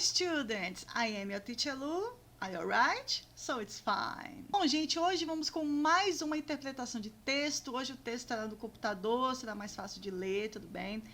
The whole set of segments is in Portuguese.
students, I am your teacher Lu. Are you alright? So it's fine. Bom, gente, hoje vamos com mais uma interpretação de texto. Hoje o texto estará no computador, será mais fácil de ler, tudo bem?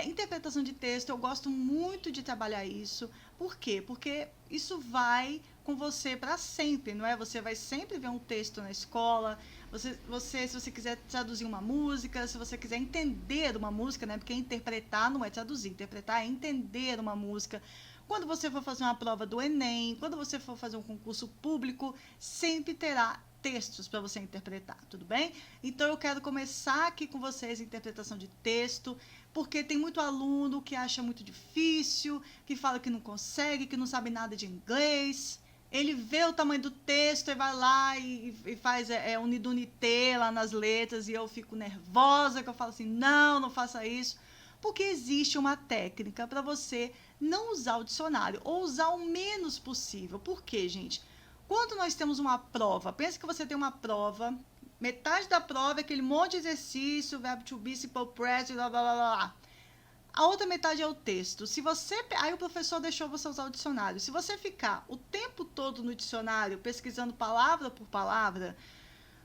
Interpretação de texto, eu gosto muito de trabalhar isso. Por quê? Porque isso vai com você para sempre, não é? Você vai sempre ver um texto na escola. Se você quiser traduzir uma música, se você quiser entender uma música, né? Porque interpretar não é traduzir, interpretar é entender uma música. Quando você for fazer uma prova do Enem, quando você for fazer um concurso público, sempre terá textos para você interpretar, tudo bem? Então eu quero começar aqui com vocês a interpretação de texto, porque tem muito aluno que acha muito difícil, que fala que não consegue, que não sabe nada de inglês. Ele vê o tamanho do texto e vai lá e faz unidunité lá nas letras, e eu fico nervosa, que eu falo assim, não faça isso. Porque existe uma técnica para você não usar o dicionário, ou usar o menos possível. Por quê, gente? Quando nós temos uma prova, pensa que você tem uma prova, metade da prova é aquele monte de exercício, verbo to be, simple present, blá, blá, blá, blá. A outra metade é o texto. Aí o professor deixou você usar o dicionário. Se você ficar o tempo todo no dicionário, pesquisando palavra por palavra,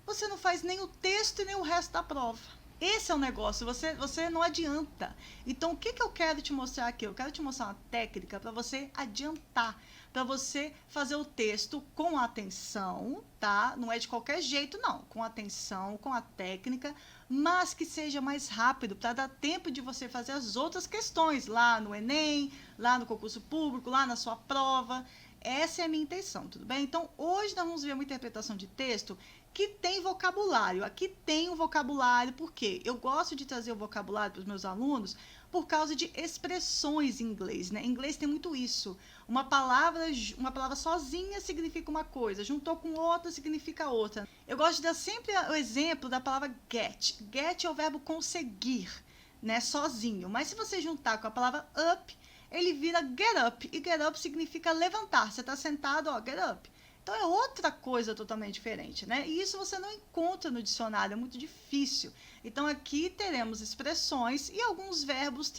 você não faz nem o texto e nem o resto da prova. Esse é o negócio, você não adianta. Então, o que eu quero te mostrar aqui? Eu quero te mostrar uma técnica para você adiantar, para você fazer o texto com atenção, tá? Não é de qualquer jeito, não. Com atenção, com a técnica, mas que seja mais rápido, para dar tempo de você fazer as outras questões lá no Enem, lá no concurso público, lá na sua prova. Essa é a minha intenção, tudo bem? Então, hoje nós vamos ver uma interpretação de texto que tem vocabulário. Aqui tem um vocabulário, porque eu gosto de trazer o vocabulário para os meus alunos por causa de expressões em inglês, né? Em inglês tem muito isso. Uma palavra sozinha significa uma coisa, juntou com outra significa outra. Eu gosto de dar sempre o exemplo da palavra get. Get é o verbo conseguir, né? Sozinho. Mas se você juntar com a palavra up, ele vira get up. E get up significa levantar. Você está sentado, ó, get up. Então, é outra coisa totalmente diferente, né? E isso você não encontra no dicionário, é muito difícil. Então, aqui teremos expressões e alguns verbos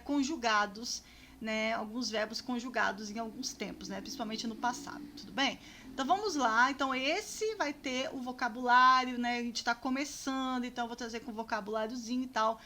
conjugados, né? Alguns verbos conjugados em alguns tempos, né? Principalmente no passado, tudo bem? Então, vamos lá. Então, esse vai ter o vocabulário, né? A gente está começando, então eu vou trazer com vocabuláriozinho e tal.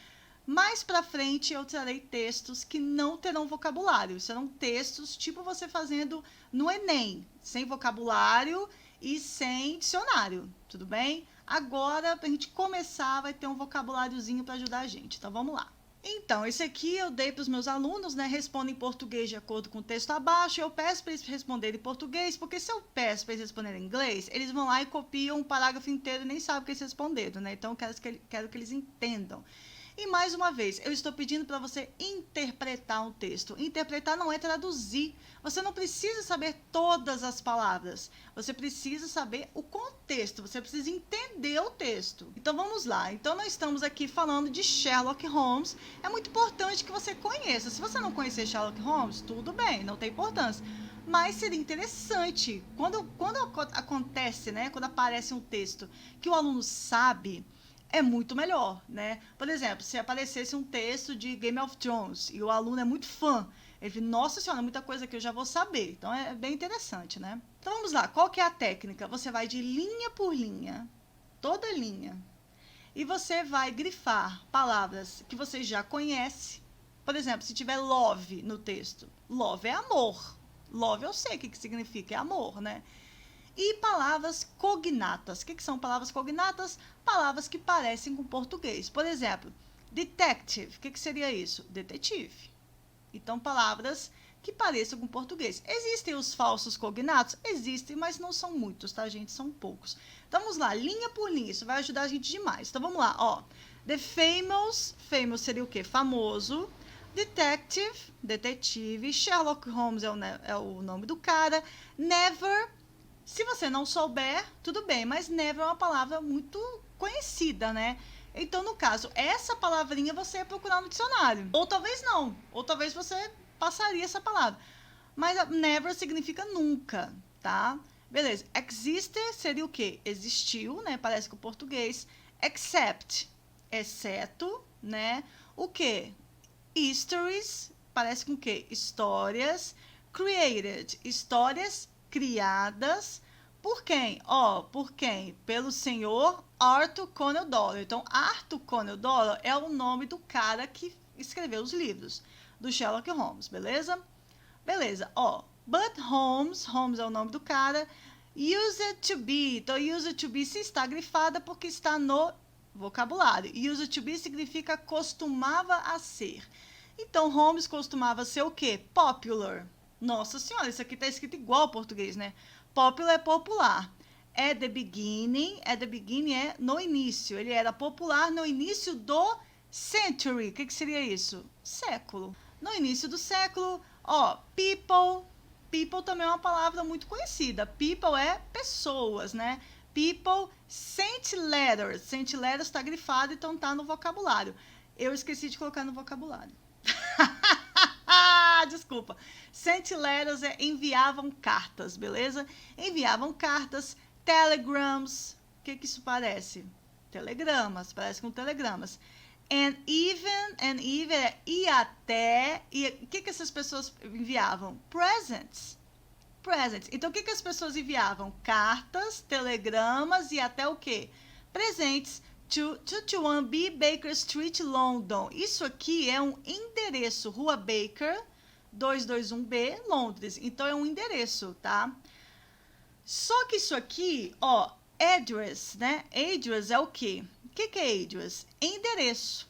Mais pra frente eu trarei textos que não terão vocabulário. Serão textos tipo você fazendo no Enem, sem vocabulário e sem dicionário, tudo bem? Agora, pra gente começar, vai ter um vocabuláriozinho para ajudar a gente. Então, vamos lá. Então, esse aqui eu dei para os meus alunos, né? Responda em português de acordo com o texto abaixo. Eu peço para eles responderem em português, porque se eu peço para eles responderem em inglês, eles vão lá e copiam um parágrafo inteiro e nem sabem o que eles responderam, né? Então, eu quero que eles entendam. E mais uma vez, eu estou pedindo para você interpretar um texto. Interpretar não é traduzir. Você não precisa saber todas as palavras. Você precisa saber o contexto. Você precisa entender o texto. Então vamos lá. Então nós estamos aqui falando de Sherlock Holmes. É muito importante que você conheça. Se você não conhecer Sherlock Holmes, tudo bem, não tem importância. Mas seria interessante, quando acontece, né, quando aparece um texto que o aluno sabe, é muito melhor, né? Por exemplo, se aparecesse um texto de Game of Thrones e o aluno é muito fã, ele fala, nossa senhora, muita coisa que eu já vou saber. Então, é bem interessante, né? Então, vamos lá. Qual que é a técnica? Você vai de linha por linha, toda linha, e você vai grifar palavras que você já conhece. Por exemplo, se tiver love no texto, love é amor. Love eu sei o que significa, é amor, né? E palavras cognatas. O que são palavras cognatas? Palavras que parecem com português. Por exemplo, detective. O que seria isso? Detetive. Então, palavras que pareçam com português. Existem os falsos cognatos? Existem, mas não são muitos, tá, gente? São poucos. Então, vamos lá, linha por linha. Isso vai ajudar a gente demais. Então, vamos lá, ó. The famous. Famous seria o quê? Famoso. Detective, detetive. Sherlock Holmes é o nome do cara. Never. Se você não souber, tudo bem, mas never é uma palavra muito conhecida, né? Então, no caso, essa palavrinha você ia procurar no dicionário. Ou talvez não, ou talvez você passaria essa palavra. Mas never significa nunca, tá? Beleza, existe seria o quê? Existiu, né? Parece com o português. Except, exceto, né? O quê? Histories, parece com o quê? Histórias. created, histórias criadas por quem? Por quem? Pelo senhor Arthur Conan Doyle. Então, Arthur Conan Doyle é o nome do cara que escreveu os livros do Sherlock Holmes, beleza? Beleza, but Holmes é o nome do cara, used to be, então used to be se está grifada porque está no vocabulário. Used to be significa costumava a ser. Então, Holmes costumava ser o quê? Popular. Nossa senhora, isso aqui está escrito igual ao português, né? Popular é popular. At the beginning é no início. Ele era popular no início do century. O que seria isso? Século. No início do século, people. People também é uma palavra muito conhecida. People é pessoas, né? People sent letters. Sent letters está grifado, então está no vocabulário. Eu esqueci de colocar no vocabulário. Desculpa. Sent letters é enviavam cartas, beleza? Enviavam cartas, telegrams. O que isso parece? Telegramas, parece com telegramas. And even é e até. E o que essas pessoas enviavam? Presents. Então, o que as pessoas enviavam? Cartas, telegramas e até o quê? Presentes. 221B Baker Street, London. Isso aqui é um endereço. Rua Baker, 221B, Londres. Então, é um endereço, tá? Só que isso aqui, address, né? Address é o quê? O que é address? Endereço.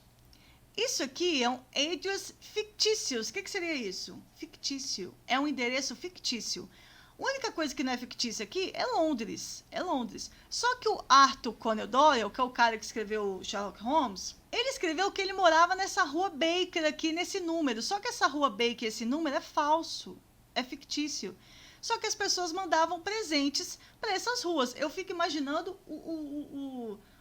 Isso aqui é um address fictício. O que seria isso? Fictício. É um endereço fictício. A única coisa que não é fictícia aqui é Londres. É Londres. Só que o Arthur Conan Doyle, que é o cara que escreveu Sherlock Holmes, ele escreveu que ele morava nessa rua Baker aqui, nesse número. Só que essa rua Baker, esse número é falso. É fictício. Só que as pessoas mandavam presentes para essas ruas. Eu fico imaginando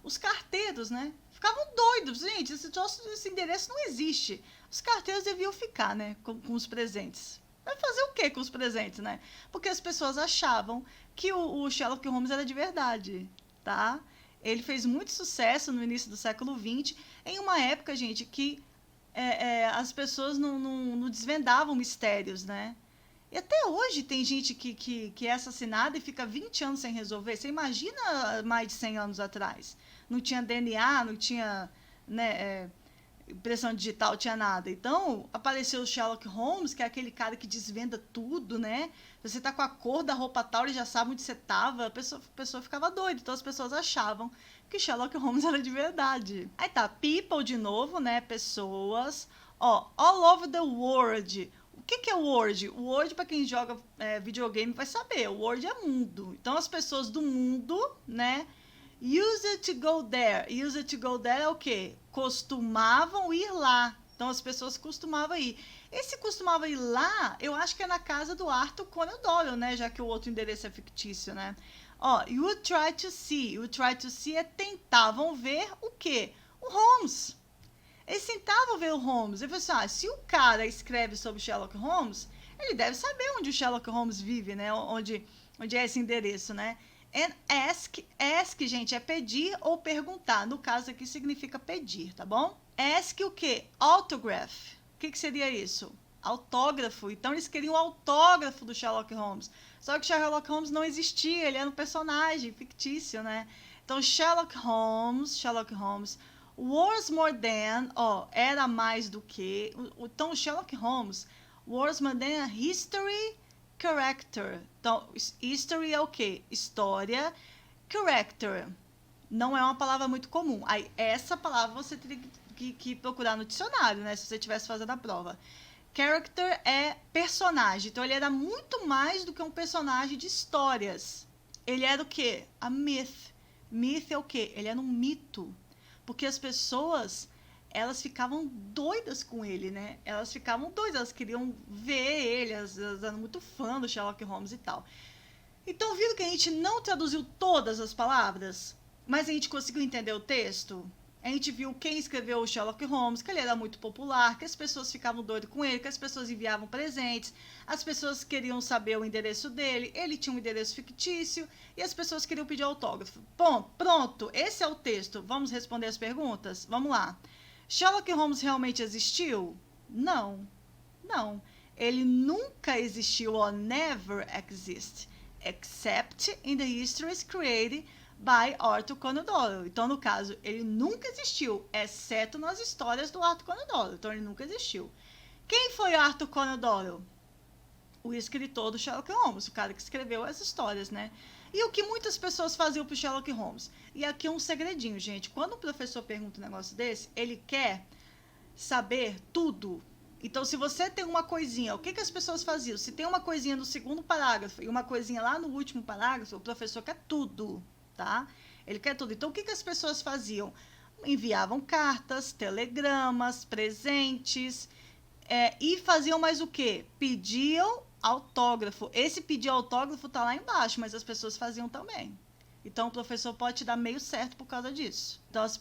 os carteiros, né? Ficavam doidos. Gente, esse endereço não existe. Os carteiros deviam ficar, né? Com os presentes. Vai fazer o quê com os presentes, né? Porque as pessoas achavam que o Sherlock Holmes era de verdade, tá? Ele fez muito sucesso no início do século XX, em uma época, gente, que as pessoas não desvendavam mistérios, né? E até hoje tem gente que é assassinada e fica 20 anos sem resolver. Você imagina mais de 100 anos atrás. Não tinha DNA, não tinha, né, impressão digital, tinha nada. Então, apareceu o Sherlock Holmes, que é aquele cara que desvenda tudo, né? Você tá com a cor da roupa tal, ele já sabe onde você tava. A pessoa ficava doida. Então, as pessoas achavam que Sherlock Holmes era de verdade. Aí tá, people de novo, né? Pessoas. All over the world. O que é world? O world, para quem joga videogame, vai saber. O world é mundo. Então, as pessoas do mundo, né? Used to go there. Used to go there é o quê? Costumavam ir lá. Então, as pessoas costumavam ir. Esse costumava ir lá, eu acho que é na casa do Arthur Conan Doyle, né? Já que o outro endereço é fictício, né? You try to see. You try to see é tentavam ver o quê? O Holmes. Eles tentavam ver o Holmes. Eu falei assim, se o cara escreve sobre Sherlock Holmes, ele deve saber onde o Sherlock Holmes vive, né? Onde é esse endereço, né? And ask, gente, é pedir ou perguntar. No caso aqui significa pedir, tá bom? Ask o quê? Autograph. O que seria isso? Autógrafo. Então eles queriam o autógrafo do Sherlock Holmes. Só que Sherlock Holmes não existia, ele era um personagem fictício, né? Então Sherlock Holmes was more than, era mais do que. Então Sherlock Holmes was more than a history character. Então, history é o quê? História. Character não é uma palavra muito comum. Aí, essa palavra você teria que procurar no dicionário, né? Se você estivesse fazendo a prova. Character é personagem. Então, ele era muito mais do que um personagem de histórias. Ele era o quê? A myth. Myth é o quê? Ele era um mito. Porque as pessoas, elas ficavam doidas com ele, né? Elas ficavam doidas, elas queriam ver ele, elas eram muito fã do Sherlock Holmes e tal. Então, viram que a gente não traduziu todas as palavras, mas a gente conseguiu entender o texto? A gente viu quem escreveu o Sherlock Holmes, que ele era muito popular, que as pessoas ficavam doidas com ele, que as pessoas enviavam presentes, as pessoas queriam saber o endereço dele, ele tinha um endereço fictício e as pessoas queriam pedir autógrafo. Bom, pronto, esse é o texto. Vamos responder as perguntas? Vamos lá. Sherlock Holmes realmente existiu? Não. Ele nunca existiu or never exist, except in the histories created by Arthur Conan Doyle. Então, no caso, ele nunca existiu, exceto nas histórias do Arthur Conan Doyle. Então, ele nunca existiu. Quem foi Arthur Conan Doyle? O escritor do Sherlock Holmes, o cara que escreveu as histórias, né? E o que muitas pessoas faziam pro Sherlock Holmes? E aqui um segredinho, gente. Quando o professor pergunta um negócio desse, ele quer saber tudo. Então, se você tem uma coisinha, o que as pessoas faziam? Se tem uma coisinha no segundo parágrafo e uma coisinha lá no último parágrafo, o professor quer tudo, tá? Ele quer tudo. Então, o que as pessoas faziam? Enviavam cartas, telegramas, presentes, e faziam mais o quê? Pediam autógrafo. Esse pedir autógrafo tá lá embaixo, mas as pessoas faziam também. Então, o professor pode te dar meio certo por causa disso. Então, as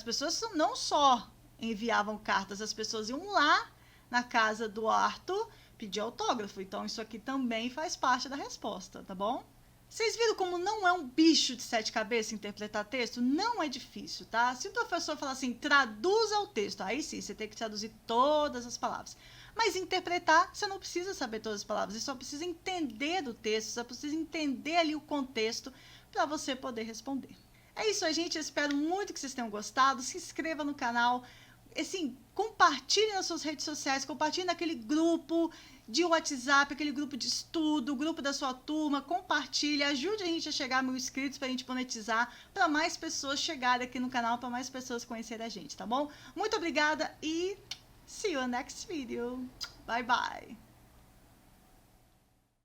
pessoas não só enviavam cartas, as pessoas iam lá na casa do Arthur pedir autógrafo. Então, isso aqui também faz parte da resposta, tá bom? Vocês viram como não é um bicho de 7 cabeças interpretar texto? Não é difícil, tá? Se o professor falar assim, traduza o texto, aí sim, você tem que traduzir todas as palavras. Mas interpretar, você não precisa saber todas as palavras, você só precisa entender do texto, só precisa entender ali o contexto para você poder responder. É isso aí, gente. Eu espero muito que vocês tenham gostado. Se inscreva no canal. Assim, compartilhe nas suas redes sociais, compartilhe naquele grupo de WhatsApp, aquele grupo de estudo, o grupo da sua turma, compartilhe, ajude a gente a chegar a 1000 inscritos para a gente monetizar, para mais pessoas chegarem aqui no canal, para mais pessoas conhecerem a gente, tá bom? Muito obrigada e see you next video. Bye, bye!